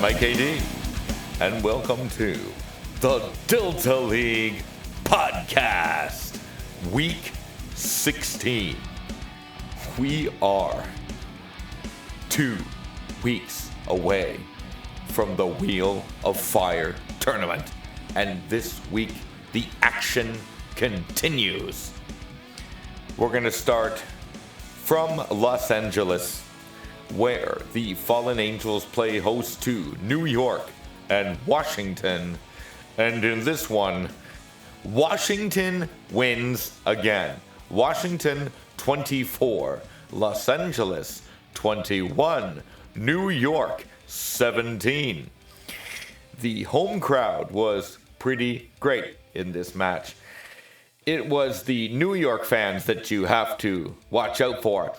Mike AD, and welcome to the Delta League Podcast, Week 16. We are 2 weeks away from the Wheel of Fire tournament, and this week the action continues. We're going to start from Los Angeles, where the Fallen Angels play host to New York and Washington. And in this one, Washington wins again. Washington 24, Los Angeles 21, New York 17. The home crowd was pretty great in this match. It was the New York fans that you have to watch out for.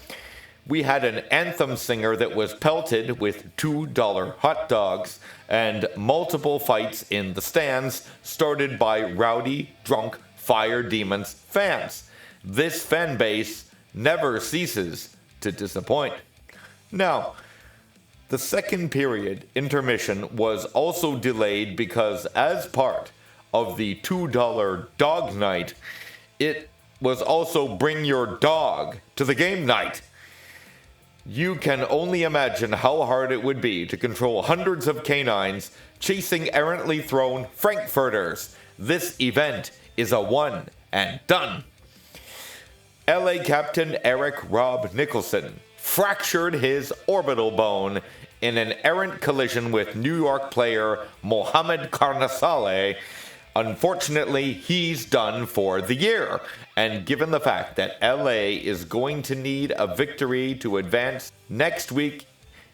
We had an anthem singer that was pelted with $2 hot dogs and multiple fights in the stands started by rowdy, drunk Fire Demons fans. This fan base never ceases to disappoint. Now, the second period intermission was also delayed because as part of the $2 dog night, it was also bring your dog to the game night. You can only imagine how hard it would be to control hundreds of canines chasing errantly thrown Frankfurters. This event is a one and done. LA captain Eric Rob Nicholson fractured his orbital bone in an errant collision with New York player Mohamed Carnesale. Unfortunately, he's done for the year, and given the fact that LA is going to need a victory to advance next week,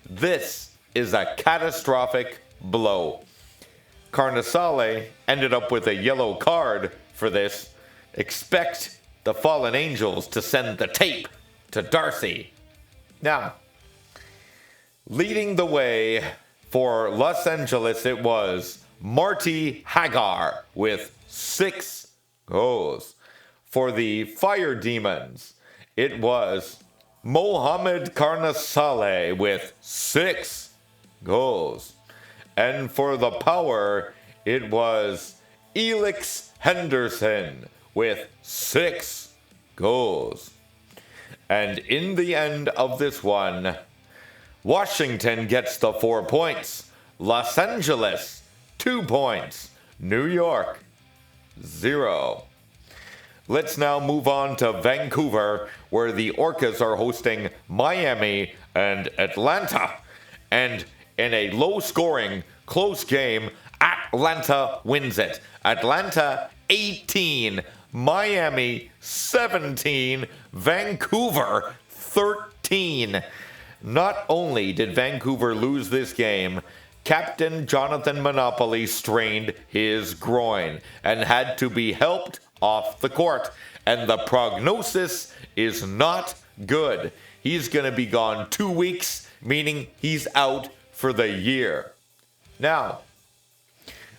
this is a catastrophic blow. Carnesale ended up with a yellow card for this. Expect the Fallen Angels to send the tape to Darcy. Now, leading the way for Los Angeles, it was Marty Hagar with 6 goals. For the Fire Demons, it was Mohamed Carnesale with 6 goals. And for the Power, it was Elix Henderson with 6 goals. And in the end of this one, Washington gets the 4 points. Los Angeles 2 points. New York 0. Let's now move on to Vancouver, where the Orcas are hosting Miami and Atlanta. And in a low-scoring, close game, Atlanta wins it. Atlanta 18, Miami 17, Vancouver 13. Not only did Vancouver lose this game, Captain Jonathan Monopoly strained his groin and had to be helped off the court. And the prognosis is not good. He's going to be gone 2 weeks, meaning he's out for the year. Now,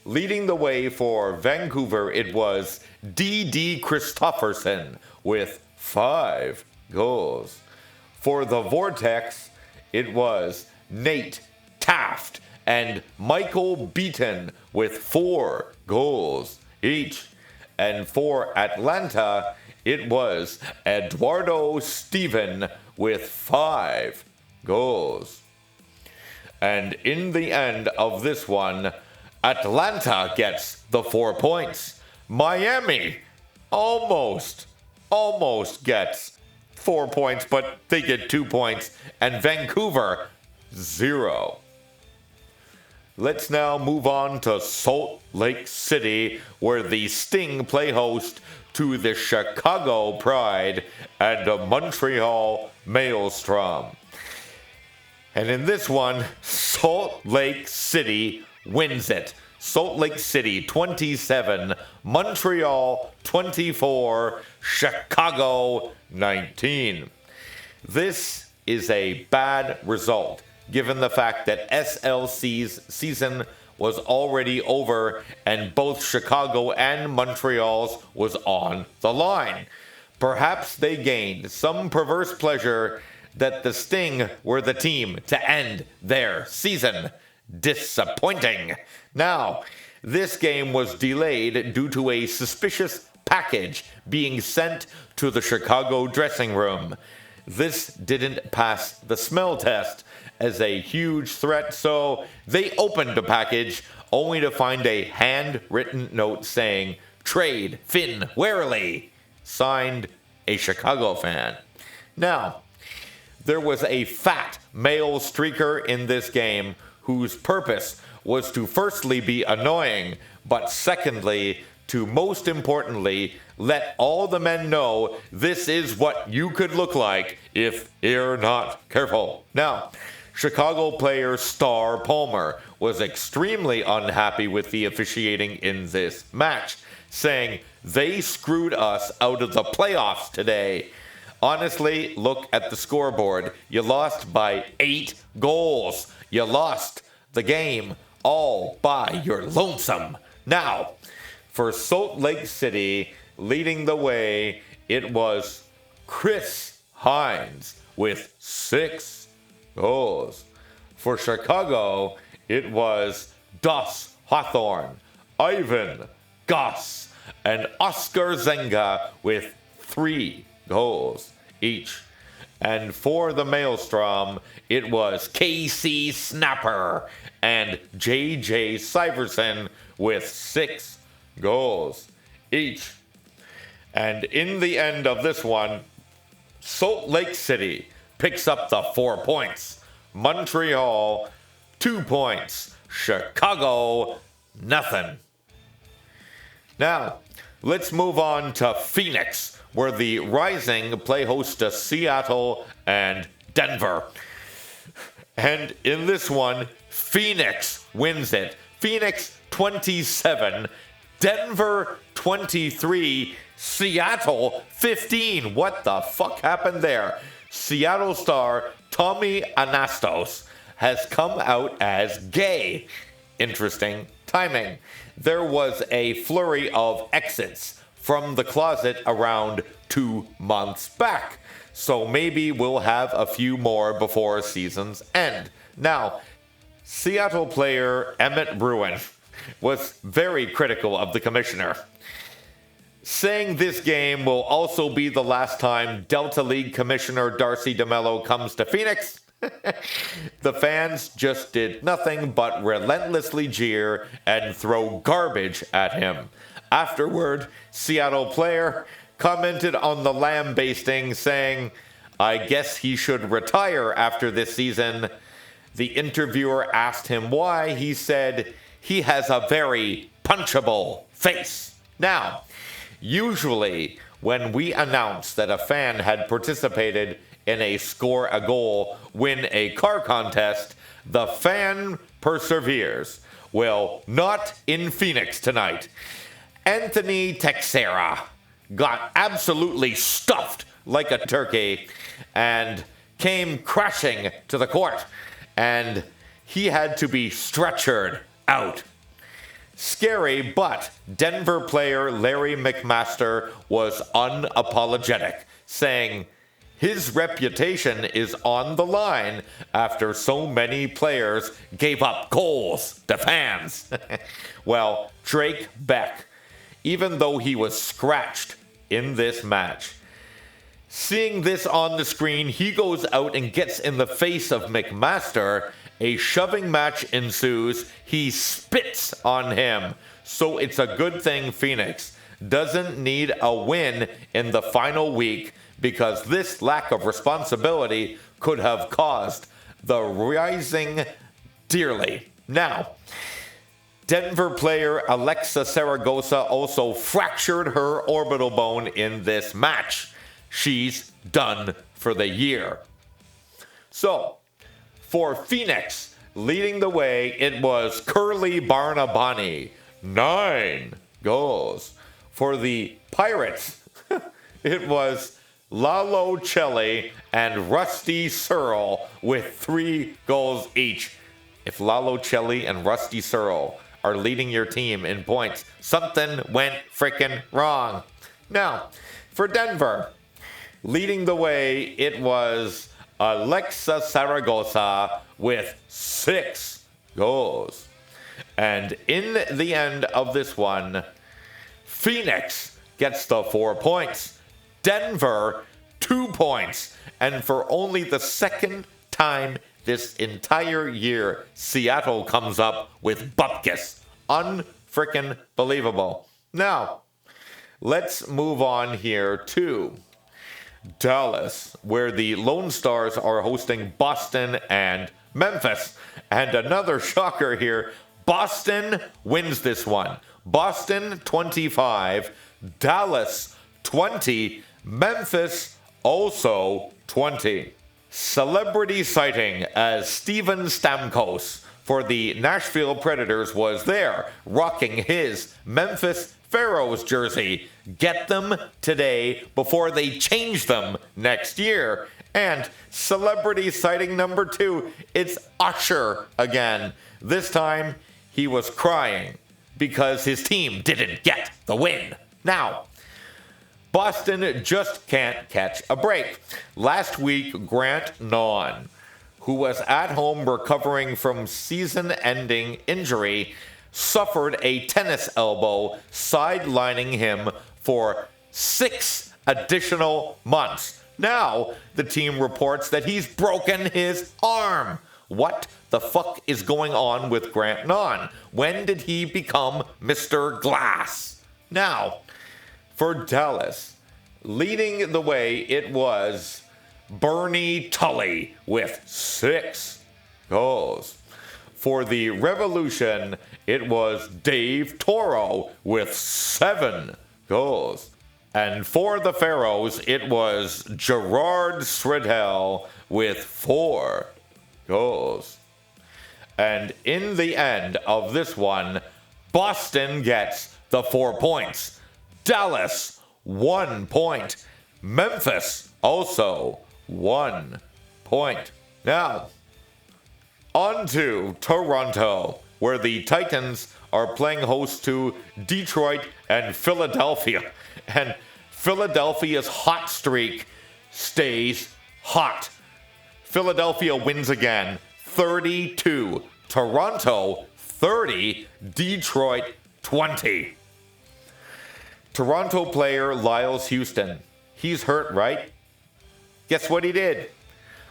leading the way for Vancouver, it was D.D. Christopherson with 5 goals. For the Vortex, it was Nate Taft and Michael Beaton with 4 goals each. And for Atlanta, it was Eduardo Steven with 5 goals. And in the end of this one, Atlanta gets the 4 points. Miami almost gets 4 points, but they get 2 points. And Vancouver, 0. Let's now move on to Salt Lake City, where the Sting play host to the Chicago Pride and the Montreal Maelstrom. And in this one, Salt Lake City wins it. Salt Lake City 27, Montreal 24, Chicago 19. This is a bad result, given the fact that SLC's season was already over and both Chicago and Montreal's was on the line. Perhaps they gained some perverse pleasure that the Sting were the team to end their season. disappointing. Now, this game was delayed due to a suspicious package being sent to the Chicago dressing room. This didn't pass the smell test as a huge threat, so they opened the package only to find a handwritten note saying, "Trade Finn warily," signed a Chicago fan. Now, there was a fat male streaker in this game whose purpose was to firstly be annoying, but secondly, to most importantly, let all the men know this is what you could look like if you're not careful. Now, Chicago player Star Palmer was extremely unhappy with the officiating in this match, saying, "They screwed us out of the playoffs today. Honestly, look at the scoreboard. You lost by 8 goals. You lost the game all by your lonesome." Now, for Salt Lake City, leading the way, it was Chris Hines with 6 goals. For Chicago, it was Das Hawthorne, Ivan Goss, and Oscar Zenga with 3 goals each. And for the Maelstrom, it was KC Snapper and JJ Syverson with 6 goals each. And in the end of this one, Salt Lake City picks up the 4 points. Montreal, 2 points. Chicago, nothing. Now, let's move on to Phoenix, where the Rising play host to Seattle and Denver. And in this one, Phoenix wins it. Phoenix 27, Denver 23, Seattle 15. What the fuck happened there? Seattle star Tommy Anastos has come out as gay. Interesting timing. There was a flurry of exits from the closet around 2 months back. So maybe we'll have a few more before season's end. Now, Seattle player Emmett Bruin was very critical of the commissioner, saying this game will also be the last time Delta League Commissioner Darcy DeMello comes to Phoenix. The fans just did nothing but relentlessly jeer and throw garbage at him. Afterward, Seattle player commented on the lambasting, saying, "I guess he should retire after this season." The interviewer asked him why. He said, "He has a very punchable face." Now, usually when we announce that a fan had participated in a score a goal, win a car contest, the fan perseveres. Well, not in Phoenix tonight. Anthony Texera got absolutely stuffed like a turkey and came crashing to the court, and he had to be stretchered out. Scary, but Denver player Larry McMaster was unapologetic, saying his reputation is on the line after so many players gave up goals to fans. Well, Drake Beck, even though he was scratched in this match, seeing this on the screen, he goes out and gets in the face of McMaster. A shoving match ensues. He spits on him. So it's a good thing Phoenix doesn't need a win in the final week, because this lack of responsibility could have caused the Rising dearly. Now, Denver player Alexa Saragosa also fractured her orbital bone in this match. She's done for the year. So, for Phoenix, leading the way, it was Curly Barnabani, 9 goals. For the Pirates, it was Lalo Celli and Rusty Searle with 3 goals each. If Lalo Celli and Rusty Searle are leading your team in points, something went frickin' wrong. Now, for Denver, leading the way, it was Alexa Saragosa with 6 goals. And in the end of this one, Phoenix gets the 4 points. Denver, 2 points. And for only the second time this entire year, Seattle comes up with Bupkis. Unfrickin' believable. Now, let's move on here to Dallas, where the Lone Stars are hosting Boston and Memphis. And another shocker here, Boston wins this one. Boston 25, Dallas 20, Memphis also 20. Celebrity sighting as Steven Stamkos for the Nashville Predators was there, rocking his Memphis Pharaohs jersey. Get them today before they change them next year. And celebrity sighting number 2, it's Usher again. This time, he was crying because his team didn't get the win. Now, Boston just can't catch a break. Last week, Grant Naun, who was at home recovering from season-ending injury, suffered a tennis elbow, sidelining him for 6 additional months. Now, the team reports that he's broken his arm. What the fuck is going on with Grant Naun? When did he become Mr. Glass? Now, for Dallas, leading the way, it was Bernie Tully with 6 goals. For the Revolution, it was Dave Toro with 7 goals. And for the Pharaohs, it was Gerard Sredell with 4 goals. And in the end of this one, Boston gets the 4 points. Dallas, 1 point. Memphis, also 1 point. Now, on to Toronto, where the Titans are playing host to Detroit and Philadelphia. And Philadelphia's hot streak stays hot. Philadelphia wins again, 32. Toronto, 30. Detroit, 20. Toronto player Lyles Houston. He's hurt, right? Guess what he did?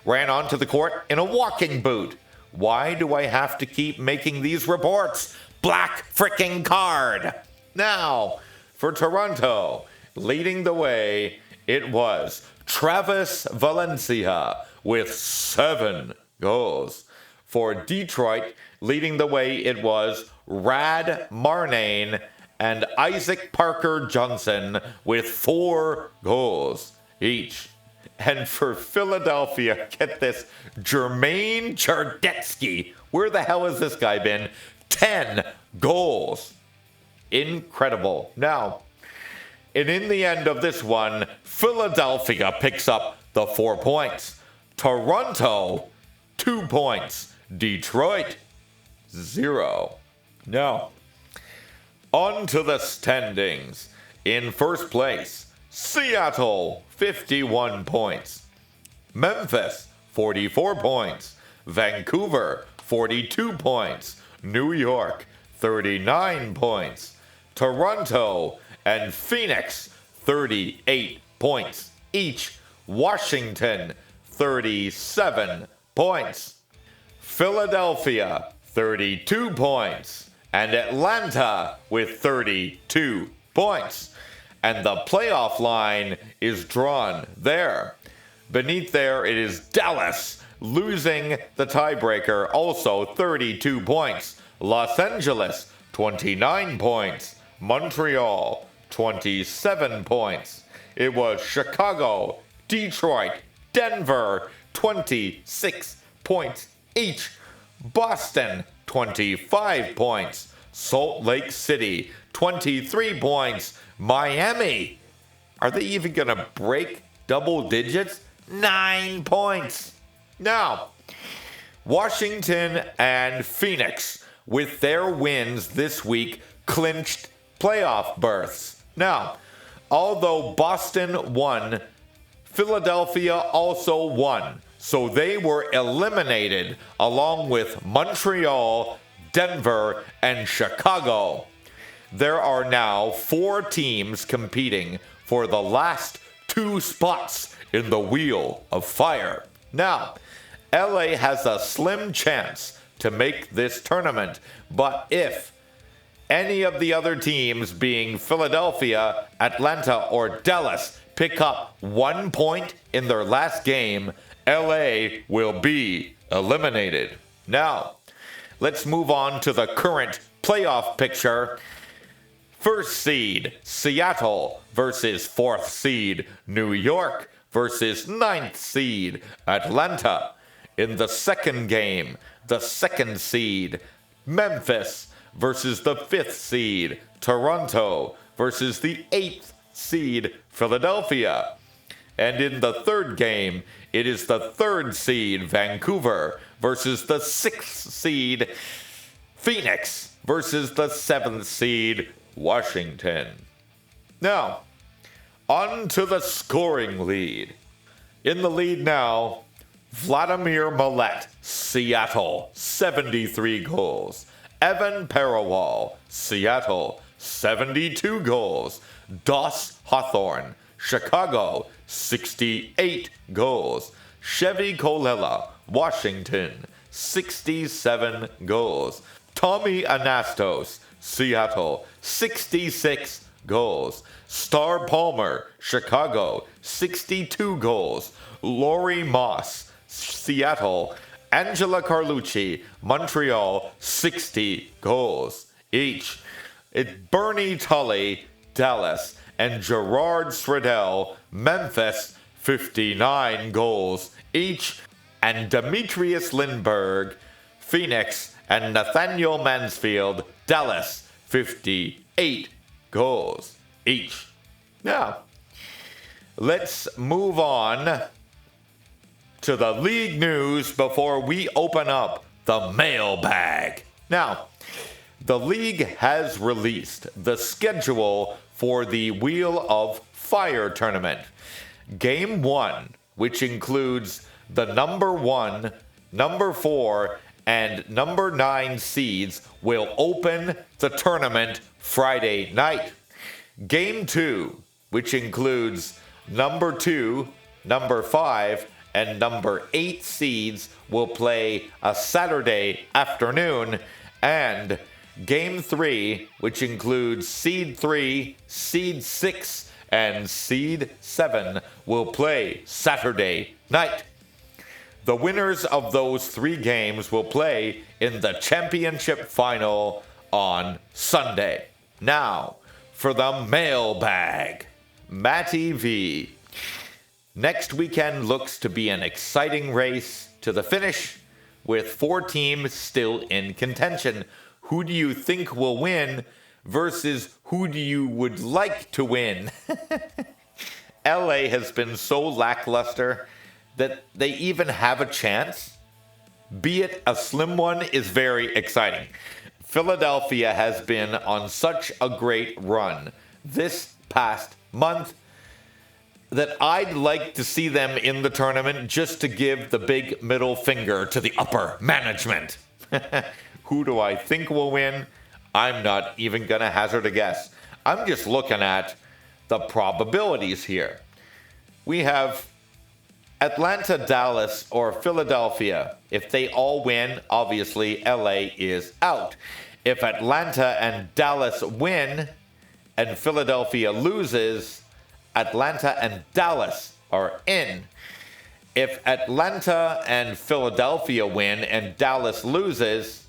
Ran onto the court in a walking boot. Why do I have to keep making these reports? Black fricking card. Now, for Toronto, leading the way, it was Travis Valencia with 7 goals. For Detroit, leading the way, it was Rad Marnane and Isaac Parker Johnson with 4 goals each. And for Philadelphia, get this, Jermaine Chardetsky. Where the hell has this guy been? 10 goals. Incredible. Now, and in the end of this one, Philadelphia picks up the 4 points. Toronto, 2 points. Detroit, 0. Now, on to the standings. In first place, Seattle, 51 points. Memphis, 44 points. Vancouver, 42 points. New York, 39 points. Toronto and Phoenix, 38 points each. Washington, 37 points. Philadelphia, 32 points. And Atlanta with 32 points. And the playoff line is drawn there. Beneath there, it is Dallas losing the tiebreaker, also 32 points. Los Angeles, 29 points. Montreal, 27 points. It was Chicago, Detroit, Denver, 26 points each. Boston, 25 points. Salt Lake City, 23 points. Miami, are they even going to break double digits? 9 points. Now, Washington and Phoenix, with their wins this week, clinched playoff berths. Now, although Boston won, Philadelphia also won. So they were eliminated along with Montreal, Denver, and Chicago. There are now 4 teams competing for the last 2 spots in the Wheel of Fire. Now, LA has a slim chance to make this tournament, but if any of the other teams, being Philadelphia, Atlanta, or Dallas, pick up 1 point in their last game, LA will be eliminated. Now, let's move on to the current playoff picture. First seed, Seattle versus 4th seed, New York versus 9th seed, Atlanta. In the second game, the 2nd seed, Memphis versus the 5th seed, Toronto versus the 8th seed, Philadelphia. And in the third game, it is the 3rd seed, Vancouver versus the 6th seed, Phoenix versus the 7th seed, Washington. Now, on to the scoring lead. In the lead now, Vladimir Millette, Seattle, 73 goals. Evan Parawal, Seattle, 72 goals. Dos Hawthorne, Chicago, 68 goals. Chevy Colella, Washington, 67 goals. Tommy Anastos, Seattle, 66 goals. Star Palmer, Chicago, 62 goals. Lori Moss, Seattle. Angela Carlucci, Montreal, 60 goals each. It's Bernie Tully, Dallas, and Gerard Sredell, Memphis, 59 goals each. And Demetrius Lindbergh, Phoenix, and Nathaniel Mansfield, Dallas, 58 goals each. Now, let's move on to the league news before we open up the mailbag. Now, the league has released the schedule for the Wheel of Fire tournament. Game 1, which includes the number 1, number 4, and number 9 seeds, will open the tournament Friday night. Game 2, which includes number 2, number 5, and number 8 seeds, will play a Saturday afternoon. And Game 3, which includes Seed 3, Seed 6, and Seed 7, will play Saturday night. The winners of those 3 games will play in the championship final on Sunday. Now, for the mailbag. Matty V. Next weekend looks to be an exciting race to the finish, with 4 teams still in contention. Who do you think will win versus who do you would like to win? LA has been so lackluster that they even have a chance, be it a slim one, is very exciting. Philadelphia has been on such a great run this past month that I'd like to see them in the tournament just to give the big middle finger to the upper management. Who do I think will win? I'm not even going to hazard a guess. I'm just looking at the probabilities here. We have Atlanta, Dallas, or Philadelphia. If they all win, obviously LA is out. If Atlanta and Dallas win and Philadelphia loses, Atlanta and Dallas are in. If Atlanta and Philadelphia win and Dallas loses,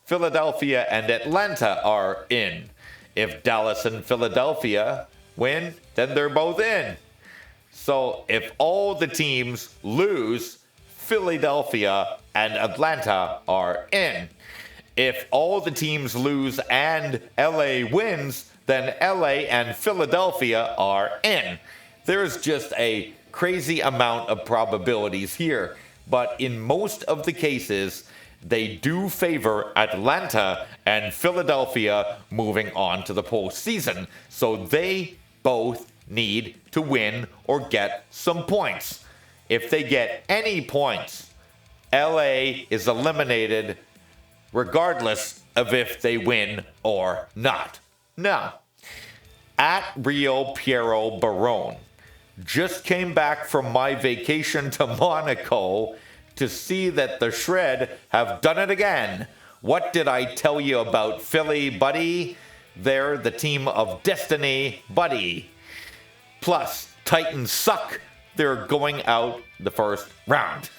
Philadelphia and Atlanta are in. If Dallas and Philadelphia win, then they're both in. So if all the teams lose, Philadelphia and Atlanta are in. If all the teams lose and LA wins, then LA and Philadelphia are in. There's just a crazy amount of probabilities here, but in most of the cases, they do favor Atlanta and Philadelphia moving on to the postseason. So they both need to win or get some points. if they get any points, LA is eliminated regardless of if they win or not. Now, at Rio Piero Barone, just came back from my vacation to Monaco to see that the Shred have done it again. What did I tell you about Philly, buddy? They're the team of destiny, buddy. Plus, Titans suck. They're going out the first round.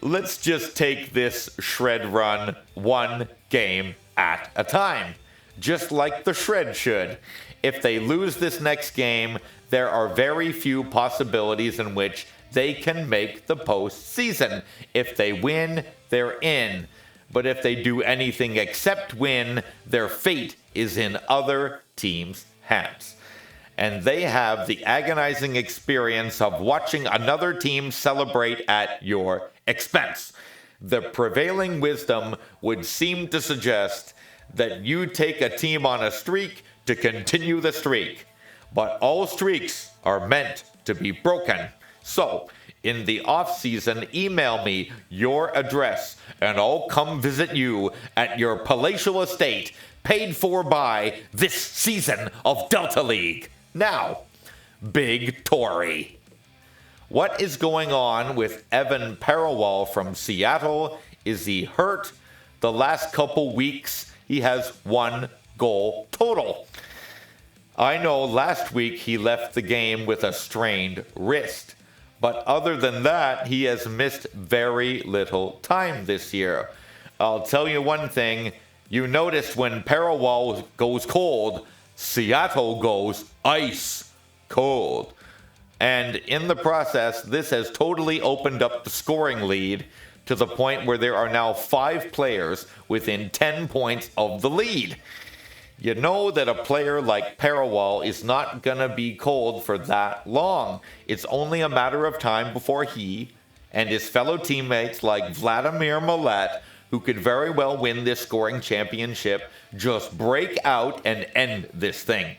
Let's just take this Shred run one game at a time, just like the Shred should. If they lose this next game, there are very few possibilities in which they can make the postseason. If they win, they're in. But if they do anything except win, their fate is in other teams' hands. And they have the agonizing experience of watching another team celebrate at your expense. The prevailing wisdom would seem to suggest that you take a team on a streak to continue the streak. But all streaks are meant to be broken. So, in the off-season, email me your address, and I'll come visit you at your palatial estate, paid for by this season of Delta League. Now, Big Tory. What is going on with Evan Parawal from Seattle? Is he hurt? The last couple weeks, he has 1 goal total. I know last week he left the game with a strained wrist. But other than that, he has missed very little time this year. I'll tell you one thing. You noticed when Parawal goes cold, Seattle goes ice cold. And in the process, this has totally opened up the scoring lead to the point where there are now 5 players within 10 points of the lead. You know that a player like Parawal is not going to be cold for that long. It's only a matter of time before he and his fellow teammates like Vladimir Millet, who could very well win this scoring championship, just break out and end this thing.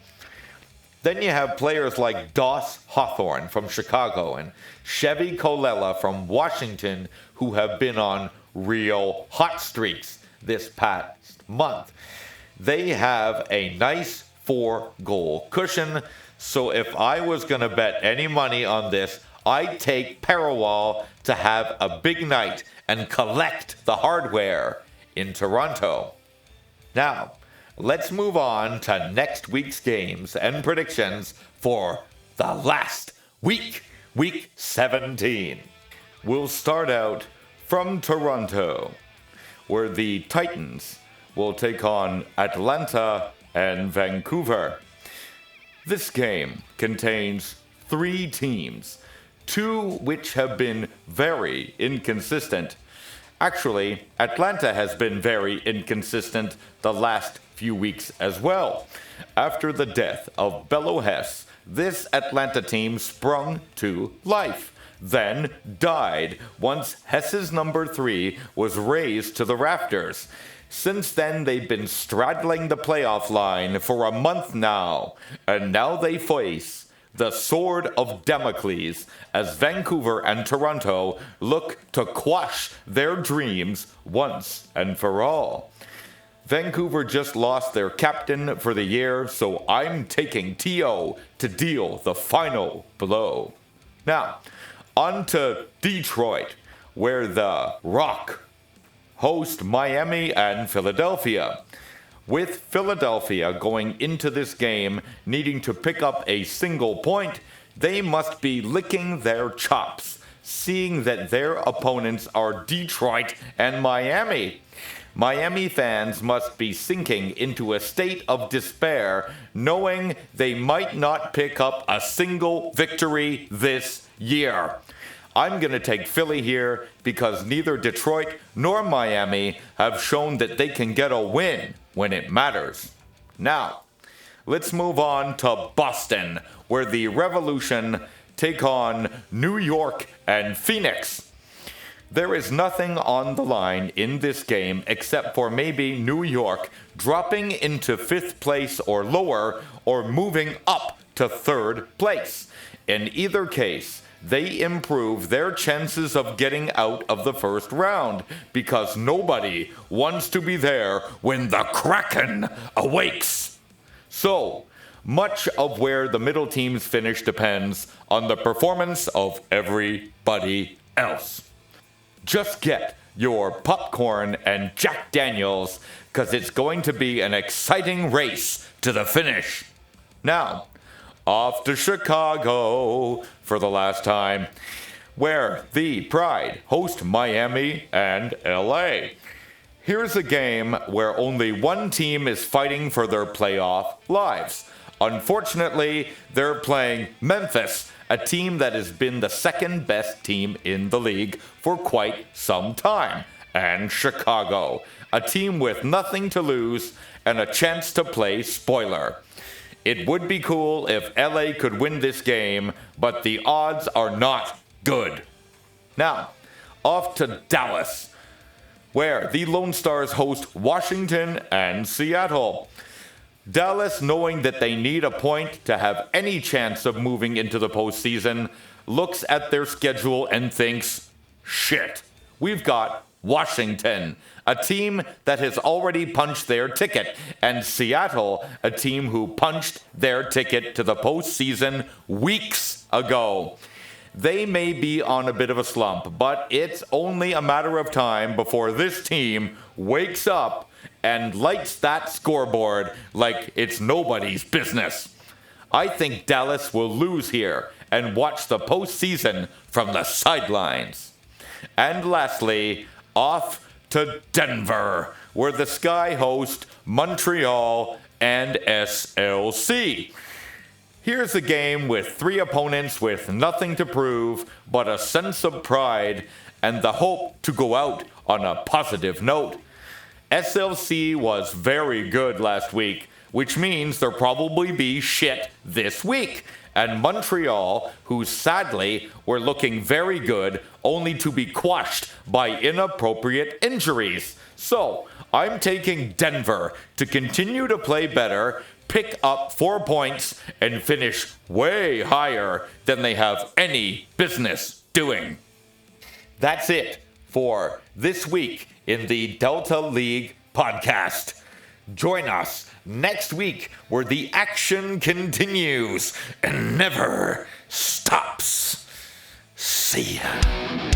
Then you have players like Doss Hawthorne from Chicago and Chevy Colella from Washington, who have been on real hot streaks this past month. They have a nice 4-goal cushion, so if I was going to bet any money on this, I'd take Parawal to have a big night and collect the hardware in Toronto. Now, let's move on to next week's games and predictions for the last week, week 17. We'll start out from Toronto, where the Titans will take on Atlanta and Vancouver. This game contains 3 teams, 2 which have been very inconsistent. Actually, Atlanta has been very inconsistent the last few weeks as well. After the death of Bello Hess, this Atlanta team sprung to life, then died once Hess's number 3 was raised to the rafters. Since then, they've been straddling the playoff line for a month now, and now they face the sword of Damocles as Vancouver and Toronto look to quash their dreams once and for all. Vancouver just lost their captain for the year, so I'm taking T.O. to deal the final blow. Now, on to Detroit, where the Rock host Miami and Philadelphia. With Philadelphia going into this game needing to pick up a single point, they must be licking their chops, seeing that their opponents are Detroit and Miami. Miami fans must be sinking into a state of despair, knowing they might not pick up a single victory this year. I'm going to take Philly here because neither Detroit nor Miami have shown that they can get a win when it matters. Now, let's move on to Boston, where the Revolution take on New York and Phoenix. There is nothing on the line in this game except for maybe New York dropping into 5th place or lower or moving up to 3rd place. In either case, they improve their chances of getting out of the first round, because nobody wants to be there when the Kraken awakes. So, much of where the middle teams finish depends on the performance of everybody else. Just get your popcorn and Jack Daniels, because it's going to be an exciting race to the finish. Now, off to Chicago for the last time, where the Pride host Miami and LA. Here's a game where only one team is fighting for their playoff lives. Unfortunately, they're playing Memphis, a team that has been the second best team in the league for quite some time, and Chicago, a team with nothing to lose and a chance to play spoiler. It would be cool if LA could win this game, but the odds are not good. Now, off to Dallas, where the Lone Stars host Washington and Seattle. Dallas, knowing that they need a point to have any chance of moving into the postseason, looks at their schedule and thinks, shit, we've got Washington, a team that has already punched their ticket, and Seattle, a team who punched their ticket to the postseason weeks ago. They may be on a bit of a slump, but it's only a matter of time before this team wakes up and lights that scoreboard like it's nobody's business. I think Dallas will lose here and watch the postseason from the sidelines. And lastly, off to Denver, where the Sky host Montreal and SLC. Here's a game with three opponents with nothing to prove but a sense of pride and the hope to go out on a positive note. SLC was very good last week, which means there'll probably be shit this week. And Montreal, who sadly were looking very good, only to be quashed by inappropriate injuries. So, I'm taking Denver to continue to play better, pick up 4 points, and finish way higher than they have any business doing. That's it for this week in the Delta League podcast. Join us next week where the action continues and never stops. See ya.